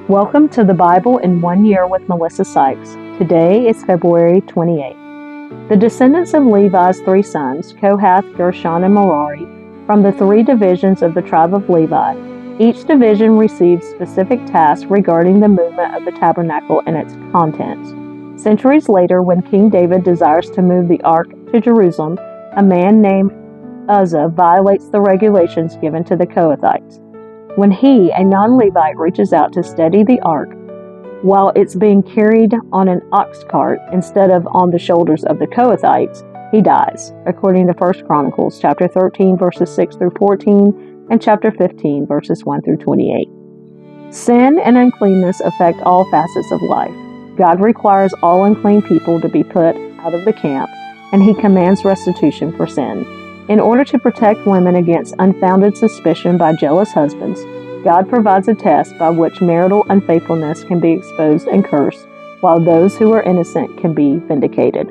Welcome to the Bible in 1 Year with Melissa Sykes. Today is February 28th. The descendants of Levi's three sons, Kohath, Gershon, and Merari, from the three divisions of the tribe of Levi. Each division receives specific tasks regarding the movement of the tabernacle and its contents. Centuries later, when King David desires to move the ark to Jerusalem, a man named Uzzah violates the regulations given to the Kohathites. When he, a non-Levite, reaches out to steady the ark while it's being carried on an ox cart instead of on the shoulders of the Kohathites, he dies, according to 1 Chronicles chapter 13, verses 6 through 14, and chapter 15, verses 1 through 28. Sin and uncleanness affect all facets of life. God requires all unclean people to be put out of the camp, and he commands restitution for sin. In order to protect women against unfounded suspicion by jealous husbands, God provides a test by which marital unfaithfulness can be exposed and cursed, while those who are innocent can be vindicated.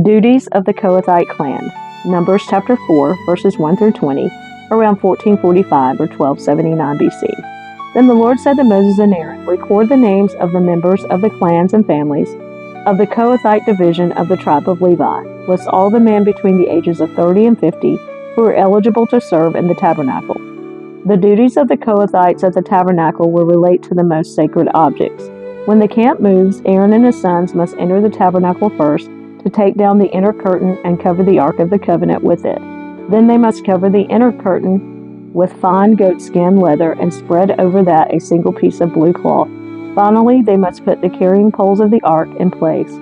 Duties of the Kohathite clan. Numbers chapter 4, verses 1 through 20, around 1445 or 1279 BC. Then the Lord said to Moses and Aaron, "Record the names of the members of the clans and families of the Kohathite division of the tribe of Levi. List all the men between the ages of 30 and 50 who are eligible to serve in the tabernacle." The duties of the Kohathites at the tabernacle will relate to the most sacred objects. When the camp moves, Aaron and his sons must enter the tabernacle first to take down the inner curtain and cover the Ark of the Covenant with it. Then they must cover the inner curtain with fine goatskin leather and spread over that a single piece of blue cloth. Finally, they must put the carrying poles of the ark in place.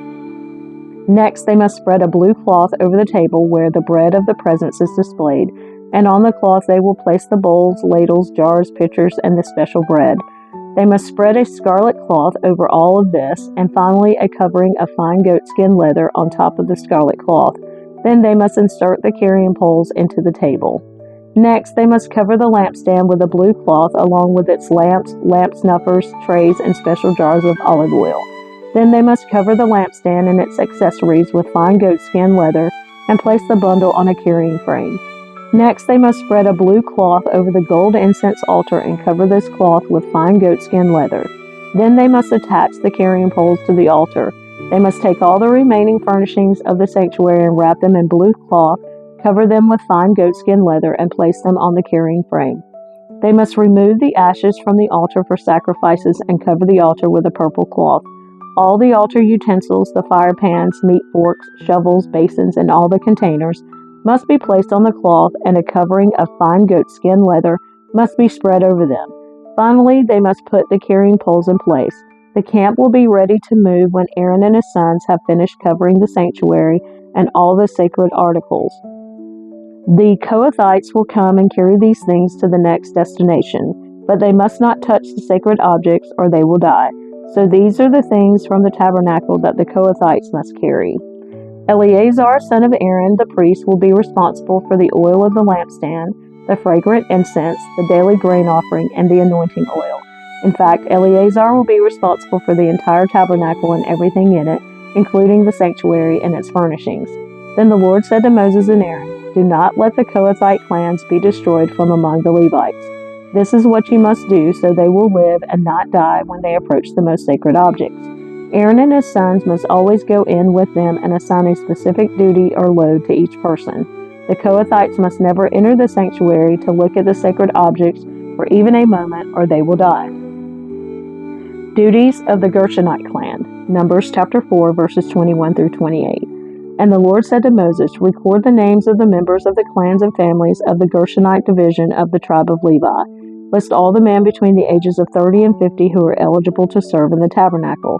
Next, they must spread a blue cloth over the table where the bread of the presence is displayed, and on the cloth they will place the bowls, ladles, jars, pitchers, and the special bread. They must spread a scarlet cloth over all of this, and finally a covering of fine goatskin leather on top of the scarlet cloth. Then they must insert the carrying poles into the table. Next, they must cover the lampstand with a blue cloth along with its lamps, lamp snuffers, trays, and special jars of olive oil. Then they must cover the lampstand and its accessories with fine goatskin leather and place the bundle on a carrying frame. Next, they must spread a blue cloth over the gold incense altar and cover this cloth with fine goatskin leather. Then they must attach the carrying poles to the altar. They must take all the remaining furnishings of the sanctuary and wrap them in blue cloth, cover them with fine goatskin leather, and place them on the carrying frame. They must remove the ashes from the altar for sacrifices and cover the altar with a purple cloth. All the altar utensils, the fire pans, meat forks, shovels, basins, and all the containers must be placed on the cloth, and a covering of fine goatskin leather must be spread over them. Finally, they must put the carrying poles in place. The camp will be ready to move when Aaron and his sons have finished covering the sanctuary and all the sacred articles. The Kohathites will come and carry these things to the next destination, but they must not touch the sacred objects or they will die. So these are the things from the tabernacle that the Kohathites must carry. Eleazar, son of Aaron, the priest, will be responsible for the oil of the lampstand, the fragrant incense, the daily grain offering, and the anointing oil. In fact, Eleazar will be responsible for the entire tabernacle and everything in it, including the sanctuary and its furnishings. Then the Lord said to Moses and Aaron, "Do not let the Kohathite clans be destroyed from among the Levites. This is what you must do so they will live and not die when they approach the most sacred objects. Aaron and his sons must always go in with them and assign a specific duty or load to each person. The Kohathites must never enter the sanctuary to look at the sacred objects for even a moment or they will die." Duties of the Gershonite clan. Numbers chapter 4, verses 21 through 28. And the Lord said to Moses, "Record the names of the members of the clans and families of the Gershonite division of the tribe of Levi. List all the men between the ages of 30 and 50 who are eligible to serve in the tabernacle.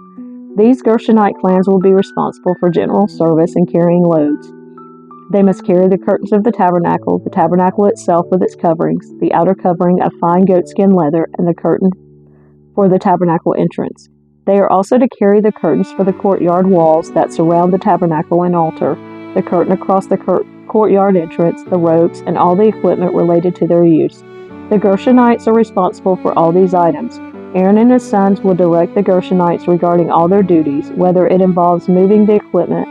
These Gershonite clans will be responsible for general service and carrying loads. They must carry the curtains of the tabernacle itself with its coverings, the outer covering of fine goatskin leather, and the curtain for the tabernacle entrance. They are also to carry the curtains for the courtyard walls that surround the tabernacle and altar, the curtain across the courtyard entrance, the ropes, and all the equipment related to their use. The Gershonites are responsible for all these items. Aaron and his sons will direct the Gershonites regarding all their duties, whether it involves moving the equipment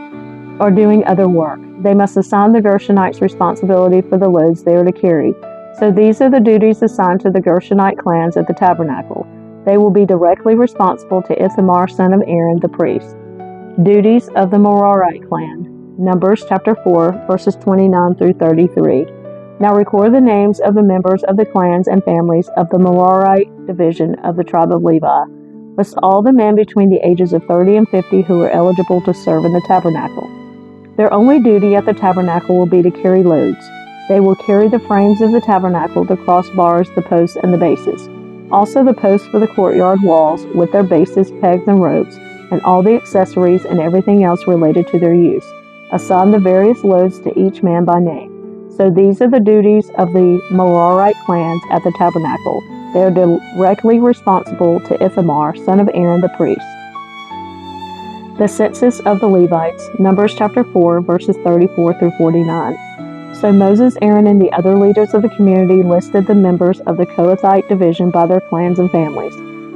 or doing other work. They must assign the Gershonites responsibility for the loads they are to carry. So these are the duties assigned to the Gershonite clans at the tabernacle. They will be directly responsible to Ithamar, son of Aaron, the priest. Duties of the Merarite clan. Numbers chapter 4, verses 29 through 33. Now record the names of the members of the clans and families of the Merarite division of the tribe of Levi. List all the men between the ages of 30 and 50 who are eligible to serve in the tabernacle. Their only duty at the tabernacle will be to carry loads. They will carry the frames of the tabernacle, the crossbars, the posts, and the bases. Also the posts for the courtyard walls with their bases, pegs, and ropes, and all the accessories and everything else related to their use. Assign the various loads to each man by name. So these are the duties of the Merarite clans at the tabernacle. They are directly responsible to Ithamar, son of Aaron the priest. The census of the Levites, Numbers chapter 4, verses 34 through 49. So Moses, Aaron, and the other leaders of the community listed the members of the Kohathite division by their clans and families.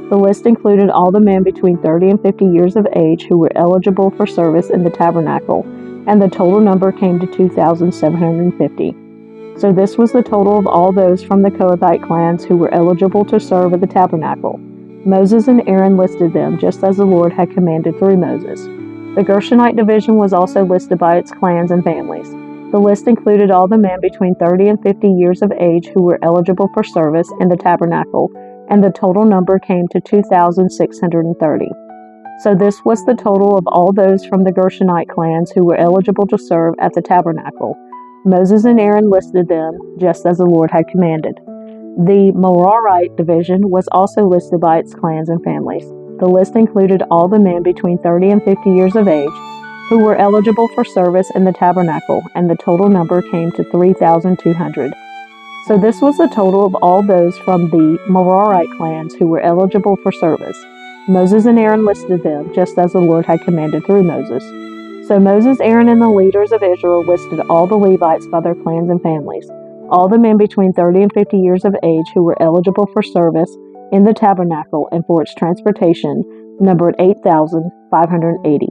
The list included all the men between 30 and 50 years of age who were eligible for service in the tabernacle, and the total number came to 2,750. So this was the total of all those from the Kohathite clans who were eligible to serve at the tabernacle. Moses and Aaron listed them, just as the Lord had commanded through Moses. The Gershonite division was also listed by its clans and families. The list included all the men between 30 and 50 years of age who were eligible for service in the tabernacle, and the total number came to 2,630. So this was the total of all those from the Gershonite clans who were eligible to serve at the tabernacle. Moses and Aaron listed them, just as the Lord had commanded. The Merarite division was also listed by its clans and families. The list included all the men between 30 and 50 years of age who were eligible for service in the tabernacle, and the total number came to 3,200. So this was the total of all those from the Merarite clans who were eligible for service. Moses and Aaron listed them, just as the Lord had commanded through Moses. So Moses, Aaron, and the leaders of Israel listed all the Levites by their clans and families. All the men between 30 and 50 years of age who were eligible for service in the tabernacle and for its transportation numbered 8,580.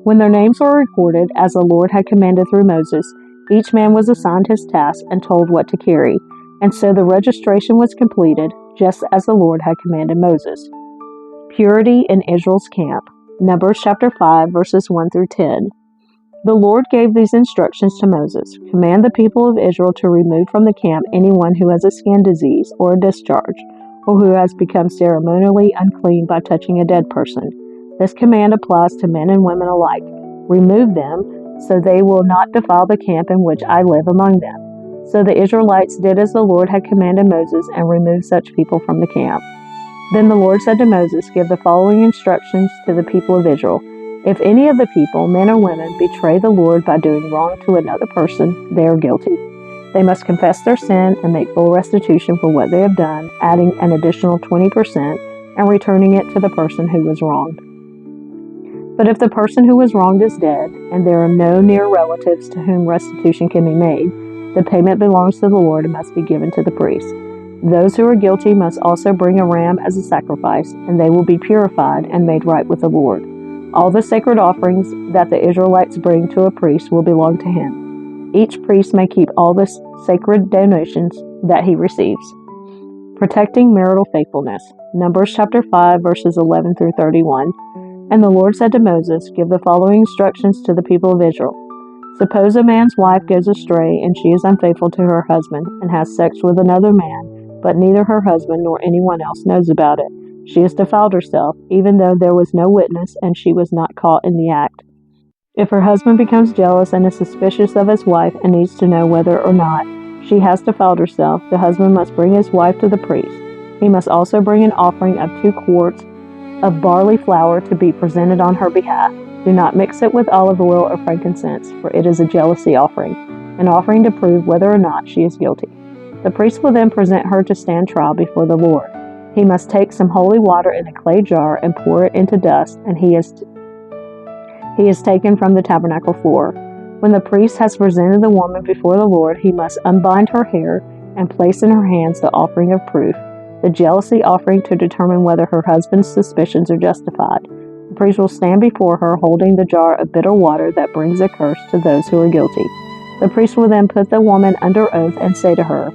When their names were recorded, as the Lord had commanded through Moses, each man was assigned his task and told what to carry, and so the registration was completed, just as the Lord had commanded Moses. Purity in Israel's camp. Numbers chapter 5, verses 1 through 10. The Lord gave these instructions to Moses. Command the people of Israel to remove from the camp anyone who has a skin disease or a discharge, or who has become ceremonially unclean by touching a dead person. This command applies to men and women alike. Remove them, so they will not defile the camp in which I live among them. So the Israelites did as the Lord had commanded Moses and removed such people from the camp. Then the Lord said to Moses, give the following instructions to the people of Israel. If any of the people, men or women, betray the Lord by doing wrong to another person, they are guilty. They must confess their sin and make full restitution for what they have done, adding an additional 20% and returning it to the person who was wronged. But if the person who was wronged is dead, and there are no near relatives to whom restitution can be made, the payment belongs to the Lord and must be given to the priest. Those who are guilty must also bring a ram as a sacrifice, and they will be purified and made right with the Lord. All the sacred offerings that the Israelites bring to a priest will belong to him. Each priest may keep all the sacred donations that he receives. Protecting marital faithfulness. Numbers chapter 5, verses 11 through 31. And the Lord said to Moses, give the following instructions to the people of Israel. Suppose a man's wife goes astray and she is unfaithful to her husband and has sex with another man, but neither her husband nor anyone else knows about it. She has defiled herself, even though there was no witness and she was not caught in the act. If her husband becomes jealous and is suspicious of his wife and needs to know whether or not she has defiled herself, the husband must bring his wife to the priest. He must also bring an offering of 2 quarts of barley flour to be presented on her behalf. Do not mix it with olive oil or frankincense, for it is a jealousy offering, an offering to prove whether or not she is guilty. The priest will then present her to stand trial before the Lord. He must take some holy water in a clay jar and pour it into dust, and he is taken from the tabernacle floor. When the priest has presented the woman before the Lord, he must unbind her hair and place in her hands the offering of proof, the jealousy offering, to determine whether her husband's suspicions are justified. The priest will stand before her holding the jar of bitter water that brings a curse to those who are guilty. The priest will then put the woman under oath and say to her,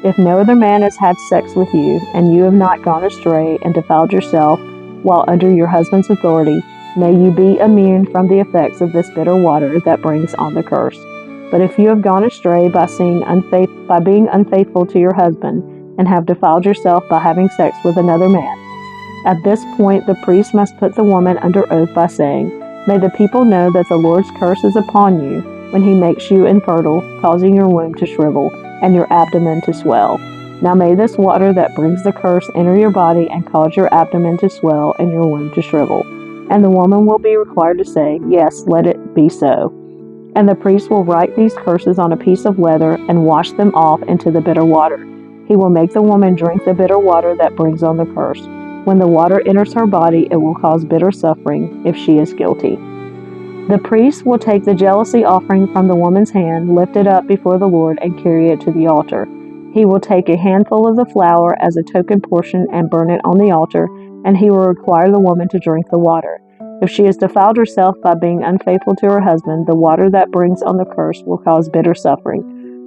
If no other man has had sex with you, and you have not gone astray and defiled yourself while under your husband's authority, may you be immune from the effects of this bitter water that brings on the curse. But if you have gone astray by being unfaithful to your husband, and have defiled yourself by having sex with another man, at this point the priest must put the woman under oath by saying, "May the people know that the Lord's curse is upon you when he makes you infertile, causing your womb to shrivel and your abdomen to swell. Now may this water that brings the curse enter your body and cause your abdomen to swell and your womb to shrivel." And the woman will be required to say, "Yes, let it be so." And the priest will write these curses on a piece of leather and wash them off into the bitter water. He will make the woman drink the bitter water that brings on the curse. When the water enters her body, it will cause bitter suffering if she is guilty. The priest will take the jealousy offering from the woman's hand, lift it up before the Lord, and carry it to the altar. He will take a handful of the flour as a token portion and burn it on the altar, and he will require the woman to drink the water. If she has defiled herself by being unfaithful to her husband, the water that brings on the curse will cause bitter suffering.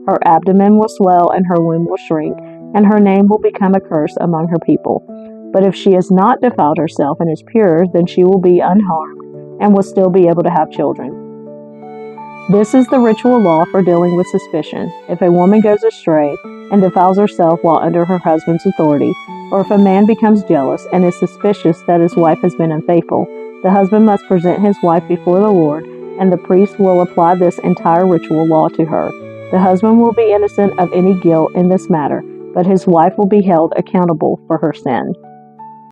Her abdomen will swell and her womb will shrink, and her name will become a curse among her people. But if she has not defiled herself and is pure, then she will be unharmed and will still be able to have children. This is the ritual law for dealing with suspicion. If a woman goes astray and defiles herself while under her husband's authority, or if a man becomes jealous and is suspicious that his wife has been unfaithful, the husband must present his wife before the Lord, and the priest will apply this entire ritual law to her. The husband will be innocent of any guilt in this matter, but his wife will be held accountable for her sin.